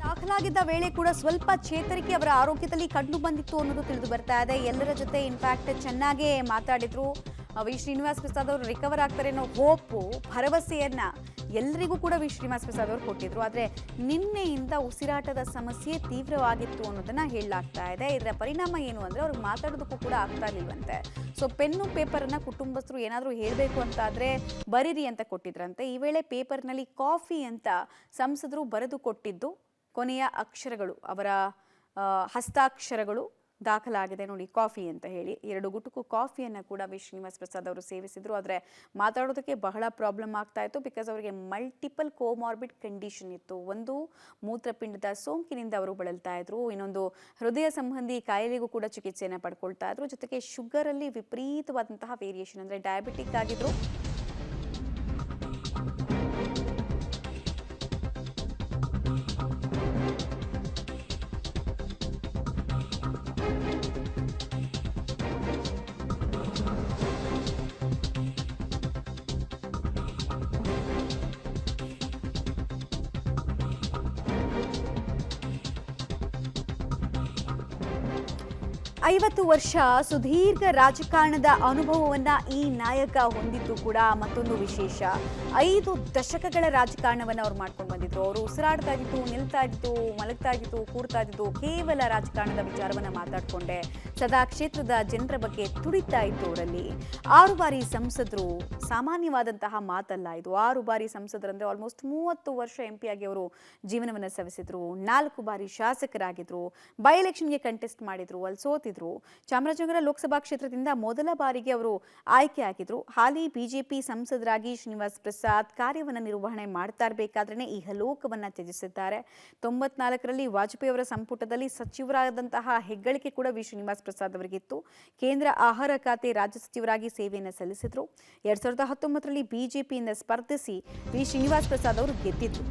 ದಾಖಲಾಗಿದ್ದ ವೇಳೆ ಕೂಡ ಸ್ವಲ್ಪ ಚೇತರಿಕೆ ಅವರ ಆರೋಗ್ಯದಲ್ಲಿ ಕಂಡು ಬಂದಿತ್ತು ಅನ್ನೋದು ತಿಳಿದು ಬರ್ತಾ ಇದೆ. ಎಲ್ಲರ ಜೊತೆ ಇನ್ಫ್ಯಾಕ್ಟ್ ಚೆನ್ನಾಗೇ ಮಾತಾಡಿದ್ರು. ವಿ ಶ್ರೀನಿವಾಸ್ ಪ್ರಸಾದ್ ಅವರು ರಿಕವರ್ ಆಗ್ತಾರೆ ಅನ್ನೋ ಹೋಪು, ಭರವಸೆಯನ್ನ ಎಲ್ಲರಿಗೂ ಕೂಡ ವಿ ಶ್ರೀನಿವಾಸ್ ಪ್ರಸಾದ್ ಅವರು ಕೊಟ್ಟಿದ್ರು. ಆದರೆ ನಿನ್ನೆಯಿಂದ ಉಸಿರಾಟದ ಸಮಸ್ಯೆ ತೀವ್ರವಾಗಿತ್ತು ಅನ್ನೋದನ್ನ ಹೇಳಲಾಗ್ತಾ ಇದೆ. ಇದರ ಪರಿಣಾಮ ಏನು ಅಂದ್ರೆ ಅವ್ರಿಗೆ ಮಾತಾಡೋದಕ್ಕೂ ಕೂಡ ಆಗ್ತಾ ಇರ್ಲಿಲ್ವಂತೆ. ಸೊ ಪೆನ್ನು ಪೇಪರನ್ನ ಕುಟುಂಬಸ್ಥರು ಏನಾದರೂ ಹೇಳಬೇಕು ಅಂತಾದ್ರೆ ಬರೀರಿ ಅಂತ ಕೊಟ್ಟಿದ್ರಂತೆ. ಈ ವೇಳೆ ಪೇಪರ್ನಲ್ಲಿ ಕಾಫಿ ಅಂತ ಸಂಸದರು ಬರೆದು ಕೊಟ್ಟಿದ್ದು ಕೊನೆಯ ಅಕ್ಷರಗಳು, ಅವರ ಹಸ್ತಾಕ್ಷರಗಳು ದಾಖಲಾಗಿದೆ ನೋಡಿ, ಕಾಫಿ ಅಂತ ಹೇಳಿ. 2 ಗುಟುಕು ಕಾಫಿಯನ್ನು ಕೂಡ ವಿ ಶ್ರೀನಿವಾಸ್ ಪ್ರಸಾದ್ ಅವರು ಸೇವಿಸಿದ್ರು. ಆದರೆ ಮಾತಾಡೋದಕ್ಕೆ ಬಹಳ ಪ್ರಾಬ್ಲಮ್ ಆಗ್ತಾ ಇತ್ತು. ಬಿಕಾಸ್ ಅವರಿಗೆ ಮಲ್ಟಿಪಲ್ ಕೋಮಾರ್ಬಿಡ್ ಕಂಡೀಷನ್ ಇತ್ತು. ಒಂದು ಮೂತ್ರಪಿಂಡದ ಸೋಂಕಿನಿಂದ ಅವರು ಬಳಲ್ತಾ ಇದ್ರು, ಇನ್ನೊಂದು ಹೃದಯ ಸಂಬಂಧಿ ಕಾಯಿಲೆಗೂ ಕೂಡ ಚಿಕಿತ್ಸೆಯನ್ನು ಪಡ್ಕೊಳ್ತಾ ಇದ್ರು. ಜೊತೆಗೆ ಶುಗರಲ್ಲಿ ವಿಪರೀತವಾದಂತಹ ವೇರಿಯೇಷನ್, ಅಂದರೆ ಡಯಾಬಿಟಿಕ್ ಆಗಿದ್ರು. 50 ವರ್ಷ ಸುದೀರ್ಘ ರಾಜಕಾರಣದ ಅನುಭವವನ್ನ ಈ ನಾಯಕ ಹೊಂದಿದ್ದು ಕೂಡ ಮತ್ತೊಂದು ವಿಶೇಷ. 5 ದಶಕಗಳ ರಾಜಕಾರಣವನ್ನು ಅವ್ರು ಮಾಡ್ಕೊಂಡು ಬಂದಿದ್ರು. ಅವರು ಉಸಿರಾಡ್ತಾ ಇದ್ದು, ನಿಲ್ತಾ ಇದ್ದು, ಮಲಗ್ತಾ ಇದ್ದು, ಕೂರ್ತಾ ಇದ್ದು ಕೇವಲ ರಾಜಕಾರಣದ ವಿಚಾರವನ್ನ ಮಾತಾಡ್ಕೊಂಡೆ. ಸದಾ ಕ್ಷೇತ್ರದ ಜನರ ಬಗ್ಗೆ ತುಡಿತಾ ಇತ್ತು ಅವರಲ್ಲಿ. 6 ಬಾರಿ ಸಂಸದರು, ಸಾಮಾನ್ಯವಾದಂತಹ ಮಾತಲ್ಲ ಇದು. 6 ಬಾರಿ ಸಂಸದರಂದ್ರೆ ಆಲ್ಮೋಸ್ಟ್ 30 ವರ್ಷ MP ಆಗಿ ಅವರು ಜೀವನವನ್ನು ಸವಿಸಿದ್ರು. 4 ಬಾರಿ ಶಾಸಕರಾಗಿದ್ರು. ಬೈ ಎಲೆಕ್ಷನ್ಗೆ ಕಂಟೆಸ್ಟ್ ಮಾಡಿದ್ರು, ಅಲ್ಲಿ ಸೋತಿದ್ರು. ಚಾಮರಾಜನಗರ ಲೋಕಸಭಾ ಕ್ಷೇತ್ರದಿಂದ ಮೊದಲ ಬಾರಿಗೆ ಅವರು ಆಯ್ಕೆ ಆಗಿದ್ರು. ಹಾಲಿ ಬಿಜೆಪಿ ಸಂಸದರಾಗಿ ಶ್ರೀನಿವಾಸ್ ಪ್ರಸಾದ್ ಕಾರ್ಯವನ್ನು ನಿರ್ವಹಣೆ ಮಾಡ್ತಾ ಇರಬೇಕಾದ್ರೆ ಈ ಲೋಕವನ್ನ ತ್ಯಜಿಸಿದ್ದಾರೆ. 94ರಲ್ಲಿ ವಾಜಪೇಯಿ ಅವರ ಸಂಪುಟದಲ್ಲಿ ಸಚಿವರಾದಂತಹ ಹೆಗ್ಗಳಿಕೆ ಕೂಡ ವಿ ಶ್ರೀನಿವಾಸ್ ಪ್ರಸಾದ್ ಅವರಿಗಿತ್ತು. ಕೇಂದ್ರ ಆಹಾರ ಖಾತೆ ರಾಜ್ಯ ಸಚಿವರಾಗಿ ಸೇವೆಯನ್ನು ಸಲ್ಲಿಸಿದ್ರು. 2019ರಲ್ಲಿ ಬಿಜೆಪಿಯಿಂದ ಸ್ಪರ್ಧಿಸಿ ವಿ ಶ್ರೀನಿವಾಸ್ ಪ್ರಸಾದ್ ಅವರು ಗೆದ್ದಿದ್ರು.